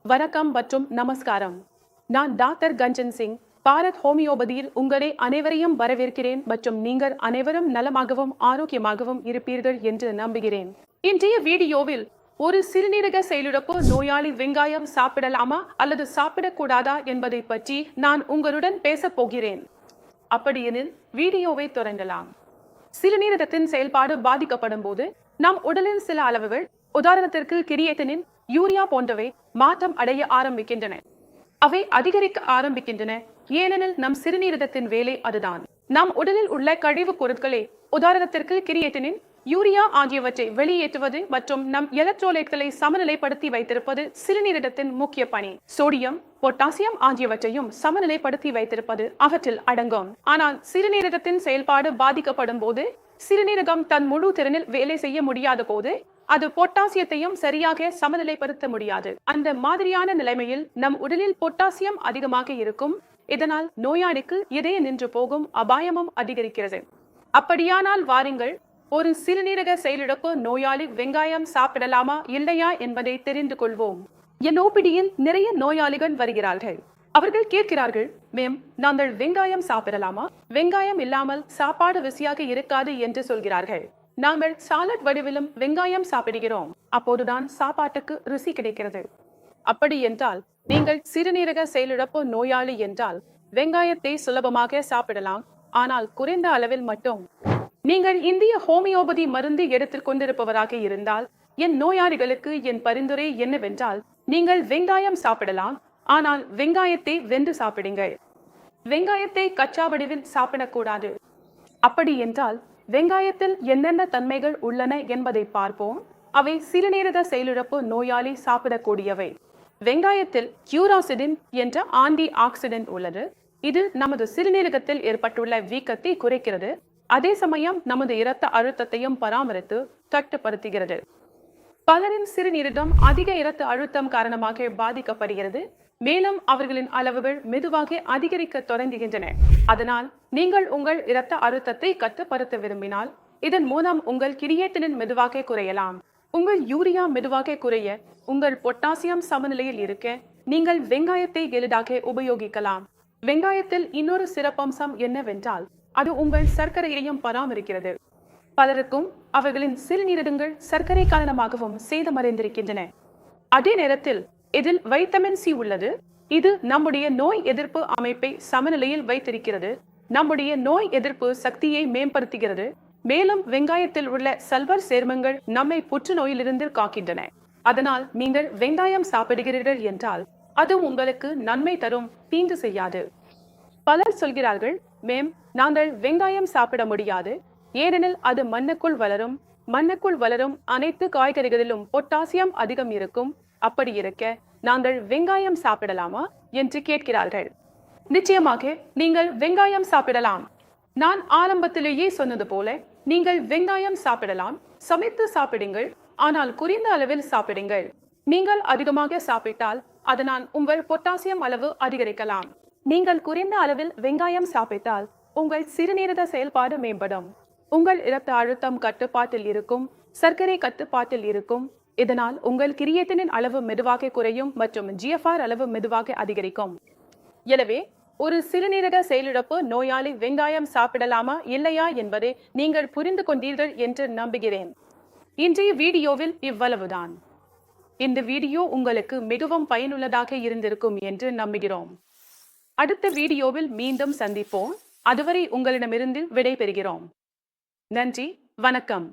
வணக்கம் மற்றும் நமஸ்காரம். நான் டாக்டர் கஞ்சன் சிங். பாரத் ஹோமியோபதியில் உங்களை அனைவரையும் வரவேற்கிறேன் மற்றும் நீங்கள் அனைவரும் நலமாகவும் ஆரோக்கியமாகவும் இருப்பீர்கள் என்று நம்புகிறேன். இன்றைய வீடியோவில் ஒரு சிறுநீரக செயலிழப்பு நோயாளி வெங்காயம் சாப்பிடலாமா அல்லது சாப்பிடக்கூடாதா என்பதை பற்றி நான் உங்களுடன் பேசப் போகிறேன். அப்படியெனில் வீடியோவை தொடங்கலாம். சிறுநீரகத்தின் செயல்பாடு பாதிக்கப்படும் போது நம் உடலின் சில அளவுகள், உதாரணத்திற்கு கிரியேட்டினின், யூரியா போன்றவை மாற்றம் அடைய ஆரம்பிக்கின்றன. அவை அதிகரிக்க ஆரம்பிக்கின்றன ஏனெனில் நம் சிறுநீரகத்தின் வேலை அதுதான். நம் உடலில் உள்ள கழிவுப் பொருட்களை, உதாரணத்திற்கு கிரியேட்டினின், யூரியா ஆகியவற்றை வெளியேற்றுவது மற்றும் நம் எலக்ட்ரோலைட்களை சமநிலைப்படுத்தி வைத்திருப்பது சிறுநீரகத்தின் முக்கிய பணி. சோடியம், பொட்டாசியம் ஆகியவற்றையும் சமநிலைப்படுத்தி வைத்திருப்பது அவற்றில் அடங்கும். ஆனால் சிறுநீரகத்தின் செயல்பாடு பாதிக்கப்படும் போது, சிறுநீரகம் தன் முழு திறனில் வேலை செய்ய முடியாத போது அது பொட்டாசியத்தையும் சரியாக சமநிலைப்படுத்த முடியாது. அந்த மாதிரியான நிலைமையில் நம் உடலில் பொட்டாசியம் அதிகமாக இருக்கும். இதனால் நோயாளிக்கு இதய நின்று போகும் அபாயமும் அதிகரிக்கிறது. அப்படியானால் வாருங்கள், ஒரு சிறுநீரக செயலிழப்பு நோயாளி வெங்காயம் சாப்பிடலாமா இல்லையா என்பதை தெரிந்து கொள்வோம். என் ஓபிடியில் நிறைய நோயாளிகள் வருகிறார்கள். அவர்கள் கேட்கிறார்கள், மேம், நாங்கள் வெங்காயம் சாப்பிடலாமா? வெங்காயம் இல்லாமல் சாப்பாடு ருசியாக இருக்காது என்று சொல்கிறார்கள். நாங்கள் சாலட் வடிவிலும் வெங்காயம் சாப்பிடுகிறோம். அப்போதுதான் சாப்பாட்டுக்கு ருசி கிடைக்கிறது. அப்படி என்றால் நீங்கள் சிறுநீரக செயலிழப்பு நோயாளி என்றால் வெங்காயத்தை சுலபமாக சாப்பிடலாம், ஆனால் குறைந்த அளவில் மட்டும். நீங்கள் இந்திய ஹோமியோபதி மருந்து எடுத்துக் கொண்டிருப்பவராக இருந்தால் என் நோயாளிகளுக்கு என் பரிந்துரை என்னவென்றால், நீங்கள் வெங்காயம் சாப்பிடலாம், ஆனால் வெங்காயத்தை வென்று சாப்பிடுங்கள். வெங்காயத்தை கச்சா வடிவில் சாப்பிடக்கூடாது. அப்படி என்றால் வெங்காயத்தில் என்னென்ன தன்மைகள் உள்ளன என்பதை பார்ப்போம். அவை சிறுநீரக செயலிழப்பு நோயாளி சாப்பிடக்கூடியவை. வெங்காயத்தில் கியூராசிடின் என்ற ஆன்டி ஆக்சிடென்ட் உள்ளது. இது நமது சிறுநீரகத்தில் ஏற்பட்டுள்ள வீக்கத்தை குறைக்கிறது. அதே சமயம் நமது இரத்த அழுத்தத்தையும் பராமரித்து கட்டுப்படுத்துகிறது. பலரின் சிறுநீரகம் அதிக இரத்த அழுத்தம் காரணமாக பாதிக்கப்படுகிறது. மேலும் அவர்களின் அளவுகள் மெதுவாக அதிகரிக்க தொடங்குகின்றன. அதனால் நீங்கள் உங்கள் இரத்த அழுத்தத்தை கட்டுப்படுத்த விரும்பினால் இதன் மூலம் உங்கள் கிரியேட்டினின் மெதுவாக குறையலாம். உங்கள் யூரியா மெதுவாக குறைய, உங்கள் பொட்டாசியம் சமநிலையில் இருக்க நீங்கள் வெங்காயத்தை எளிதாக உபயோகிக்கலாம். வெங்காயத்தில் இன்னொரு சிறப்பம்சம் என்னவென்றால் அது உங்கள் சர்க்கரையையும் பராமரிக்கிறது. பலருக்கும் அவர்களின் சிறுநீரகங்கள் சர்க்கரை காரணமாகவும் சேதமடைந்திருக்கின்றன. அதே நேரத்தில் இதில் வைட்டமின் சி உள்ளது. இது நம்முடைய நோய் எதிர்ப்பு அமைப்பை சமநிலையில் வைத்திருக்கிறது. நம்முடைய நோய் எதிர்ப்பு சக்தியை மேம்படுத்துகிறது. மேலும் வெங்காயத்தில் உள்ள சல்பர் சேர்மங்கள் நம்மை புற்றுநோயிலிருந்து காக்கின்றன. அதனால் நீங்கள் வெங்காயம் சாப்பிடுகிறீர்கள் என்றால் அது உங்களுக்கு நன்மை தரும், தீங்கு செய்யாது. பலர் சொல்கிறார்கள், மேம், நாங்கள் வெங்காயம் சாப்பிட முடியாது, ஏனெனில் அது மண்ணுக்குள் வளரும். மண்ணுக்குள் வளரும் அனைத்து காய்கறிகளிலும் பொட்டாசியம் அதிகம் இருக்கும். அப்படி இருக்க நாங்கள் வெங்காயம் சாப்பிடலாமா என்று கேட்கிறார்கள். நிச்சயமாக நீங்கள் வெங்காயம் சாப்பிடலாம். நான் ஆரம்பத்திலேயே சொன்னது போல நீங்கள் வெங்காயம் சாப்பிடலாம். சமைத்து சாப்பிடுங்கள், ஆனால் குறைந்த அளவில் சாப்பிடுங்கள். நீங்கள் அதிகமாக சாப்பிட்டால் அதனால் உங்கள் பொட்டாசியம் அளவு அதிகரிக்கலாம். நீங்கள் குறைந்த அளவில் வெங்காயம் சாப்பிட்டால் உங்கள் சிறுநீரக செயல்பாடு மேம்படும். உங்கள் இரத்த அழுத்தம் கட்டுப்பாட்டில் இருக்கும், சர்க்கரை கட்டுப்பாட்டில் இருக்கும். இதனால் உங்கள் கிரியேட்டினின் அளவு மெதுவாக குறையும் மற்றும் GFR அளவு மெதுவாக அதிகரிக்கும். எனவே ஒரு சிறுநீரக செயலிழப்பு நோயாளி வெங்காயம் சாப்பிடலாமா இல்லையா என்பதை நீங்கள் புரிந்து கொண்டீர்கள் என்று நம்புகிறேன். இன்றைய வீடியோவில் இவ்வளவுதான். இந்த வீடியோ உங்களுக்கு மிகவும் பயனுள்ளதாக இருந்திருக்கும் என்று நம்புகிறோம். அடுத்த வீடியோவில் மீண்டும் சந்திப்போம். அதுவரை உங்களிடமிருந்து விடை பெறுகிறோம். நன்றி, வணக்கம்.